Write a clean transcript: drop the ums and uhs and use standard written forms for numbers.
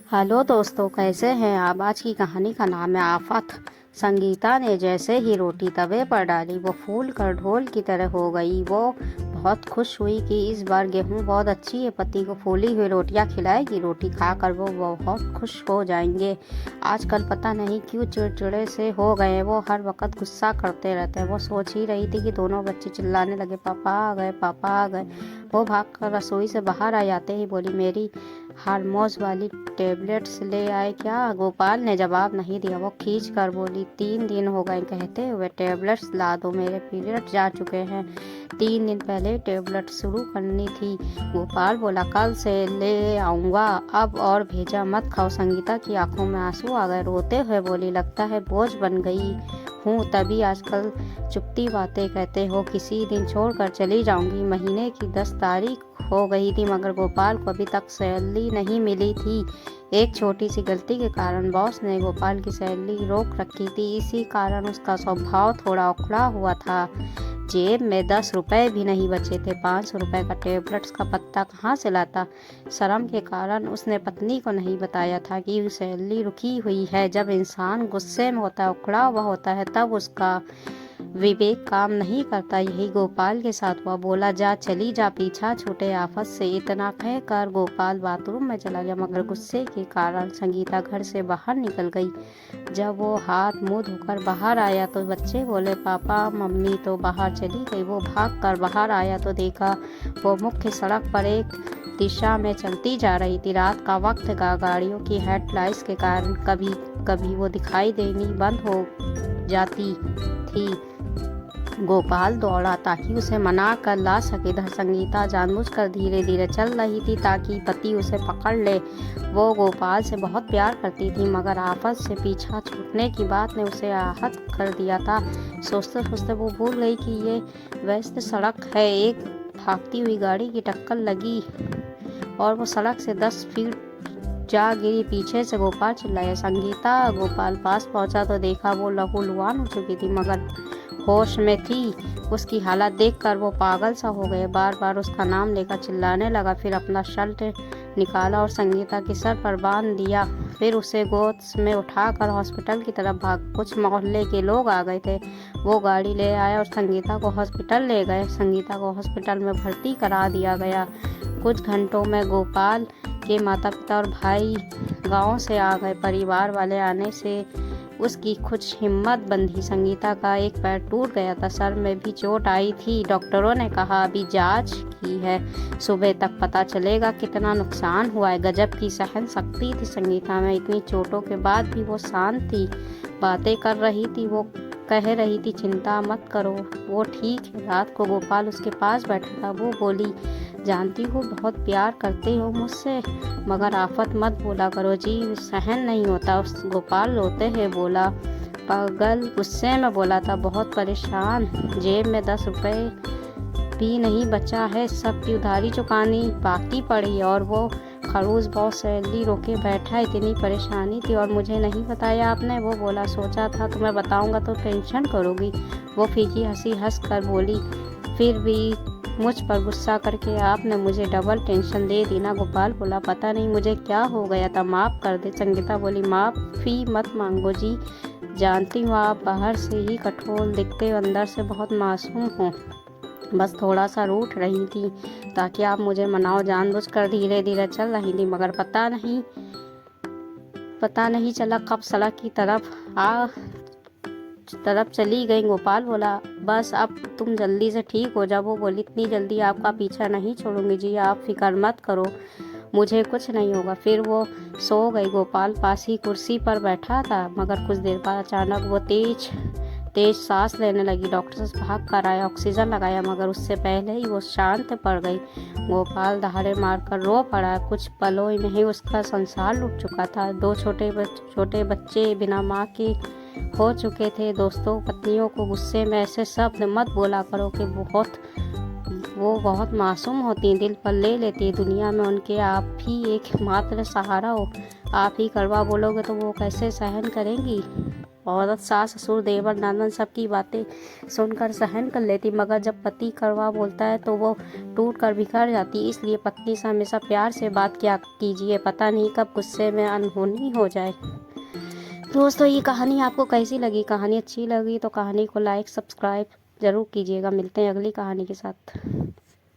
Hello दोस्तों, कैसे हैं आप। आज की कहानी का नाम है आफत। संगीता ने जैसे ही रोटी तवे पर डाली वो फूल कर ढोल की तरह हो गई। वो बहुत खुश हुई कि इस बार गेहूं बहुत अच्छी है, पति को फूली हुई रोटियां खिलाएगी। रोटी खाकर वो बहुत खुश हो जाएंगे। आजकल पता नहीं क्यों चिड़चिड़े से हो गए, वो हर वक्त गुस्सा करते रहते हैं। वो सोच ही रही थी कि दोनों बच्चे चिल्लाने लगे, पापा आ गए, पापा आ गए। वो भागकर रसोई से बाहर आ जाते ही बोली, मेरी हार्मोस वाली टेबलेट्स ले आए क्या। गोपाल ने जवाब नहीं दिया। वो खींच कर बोली, 3 दिन हो गए कहते हुए टेबलेट्स ला दो, मेरे पीरियड जा चुके हैं। 3 दिन पहले टेबलेट शुरू करनी थी। गोपाल बोला, कल से ले आऊँगा, अब और भेजा मत खाओ। संगीता की आंखों में आंसू आ गए। रोते हुए बोली, लगता है बोझ बन गई हूँ, तभी आजकल चुपती बातें कहते हो। किसी दिन छोड़कर चली जाऊंगी। महीने की 10 तारीख हो गई थी मगर गोपाल को अभी तक सैलरी नहीं मिली थी। एक छोटी सी गलती के कारण बॉस ने गोपाल की सैलरी रोक रखी थी। इसी कारण उसका स्वभाव थोड़ा उखड़ा हुआ था। जेब में 10 रुपए भी नहीं बचे थे। 500 रुपए का टेबलेट्स का पत्ता कहाँ से लाता। शर्म के कारण उसने पत्नी को नहीं बताया था कि सैलरी रुकी हुई है। जब इंसान गुस्से में होता है, उखड़ा हुआ होता है, तब उसका विवेक काम नहीं करता। यही गोपाल के साथ हुआ। बोला, जा चली जा, पीछा छूटे आफत से। इतना कहकर गोपाल बाथरूम में चला गया मगर गुस्से के कारण संगीता घर से बाहर निकल गई। जब वो हाथ मुंह धोकर बाहर आया तो बच्चे बोले, पापा मम्मी तो बाहर चली गई। वो भाग कर बाहर आया तो देखा वो मुख्य सड़क पर एक दिशा में चलती जा रही थी। रात का वक्त का गाड़ियों की हेडलाइट्स के कारण कभी कभी वो दिखाई देनी बंद हो जाती थी। गोपाल दौड़ा ताकि उसे मना कर ला सके। इधर संगीता जानबूझकर धीरे धीरे चल रही थी ताकि पति उसे पकड़ ले। वो गोपाल से बहुत प्यार करती थी मगर आफत से पीछा छूटने की बात ने उसे आहत कर दिया था। सोचते सोचते वो भूल गई कि ये व्यस्त सड़क है। एक भागती हुई गाड़ी की टक्कर लगी और वो सड़क से 10 फीट जा गिरी। पीछे से गोपाल चिल्लाया, संगीता। गोपाल पास पहुंचा तो देखा वो लहूलुहान हो चुकी थी मगर होश में थी। उसकी हालत देखकर वो पागल सा हो गए। बार बार उसका नाम लेकर चिल्लाने लगा। फिर अपना शर्ट निकाला और संगीता के सर पर बांध दिया। फिर उसे गोद में उठाकर हॉस्पिटल की तरफ भाग। कुछ मोहल्ले के लोग आ गए थे। वो गाड़ी ले आए और संगीता को हॉस्पिटल ले गए। संगीता को हॉस्पिटल में भर्ती करा दिया गया। कुछ घंटों में गोपाल के माता पिता और भाई गांव से आ गए। परिवार वाले आने से उसकी कुछ हिम्मत बंधी। संगीता का एक पैर टूट गया था, सर में भी चोट आई थी। डॉक्टरों ने कहा अभी जांच की है, सुबह तक पता चलेगा कितना नुकसान हुआ है। गजब की सहन शक्ति थी संगीता में। इतनी चोटों के बाद भी वो शांत थी, बातें कर रही थी। वो कह रही थी, चिंता मत करो, वो ठीक है। रात को गोपाल उसके पास बैठा था। वो बोली, जानती हो बहुत प्यार करते हो मुझसे मगर आफत मत बोला करो जी, सहन नहीं होता। उस गोपाल रोते हुए बोला, पागल। गुस्से में बोला था, बहुत परेशान, जेब में 10 रुपए भी नहीं बचा है, सब की उधारी चुकानी बाकी पड़ी और वो खड़ूस बहुत सैलरी रोके बैठा। इतनी परेशानी थी और मुझे नहीं बताया आपने। वो बोला, सोचा था तुम्हें बताऊंगा तो टेंशन करोगी। वो फीकी हंसी हंस कर बोली, फिर भी मुझ पर गुस्सा करके आपने मुझे डबल टेंशन दे दी ना। गोपाल बोला, पता नहीं मुझे क्या हो गया था, माफ़ कर दे। संगीता बोली, माफ़ी मत मांगो जी, जानती हूँ आप बाहर से ही कठोर दिखते हो, अंदर से बहुत मासूम हो। बस थोड़ा सा रूठ रही थी ताकि आप मुझे मनाओ। जानबूझकर धीरे धीरे चल रही थी मगर पता नहीं चला कब सड़क की तरफ चली गई। गोपाल बोला, बस अब तुम जल्दी से ठीक हो जाओ। वो बोली, इतनी जल्दी आपका पीछा नहीं छोड़ूंगी जी, आप फिक्र मत करो, मुझे कुछ नहीं होगा। फिर वो सो गई। गोपाल पास ही कुर्सी पर बैठा था मगर कुछ देर बाद अचानक वो तेज सांस लेने लगी। डॉक्टर से भाग कर आया, ऑक्सीजन लगाया मगर उससे पहले ही वो शांत पड़ गई। गोपाल दहाड़े मारकर रो पड़ा। कुछ पलों में ही उसका संसार लुट चुका था। 2 छोटे बच्चे बिना माँ के हो चुके थे। दोस्तों, पत्नियों को गुस्से में ऐसे शब्द मत बोला करो कि वो बहुत मासूम होती हैं, दिल पर ले लेती है। दुनिया में उनके आप ही एकमात्र सहारा हो। आप ही कड़वा बोलोगे तो वो कैसे सहन करेंगी। औरत सास ससुर देवर ननद सबकी बातें सुनकर सहन कर लेती, मगर जब पति कड़वा बोलता है तो वो टूट कर बिखर जाती। इसलिए पत्नी से हमेशा प्यार से बात किया कीजिए, पता नहीं कब गुस्से में अनहोनी हो जाए। दोस्तों, ये कहानी आपको कैसी लगी? कहानी अच्छी लगी तो कहानी को लाइक सब्सक्राइब ज़रूर कीजिएगा। मिलते हैं अगली कहानी के साथ।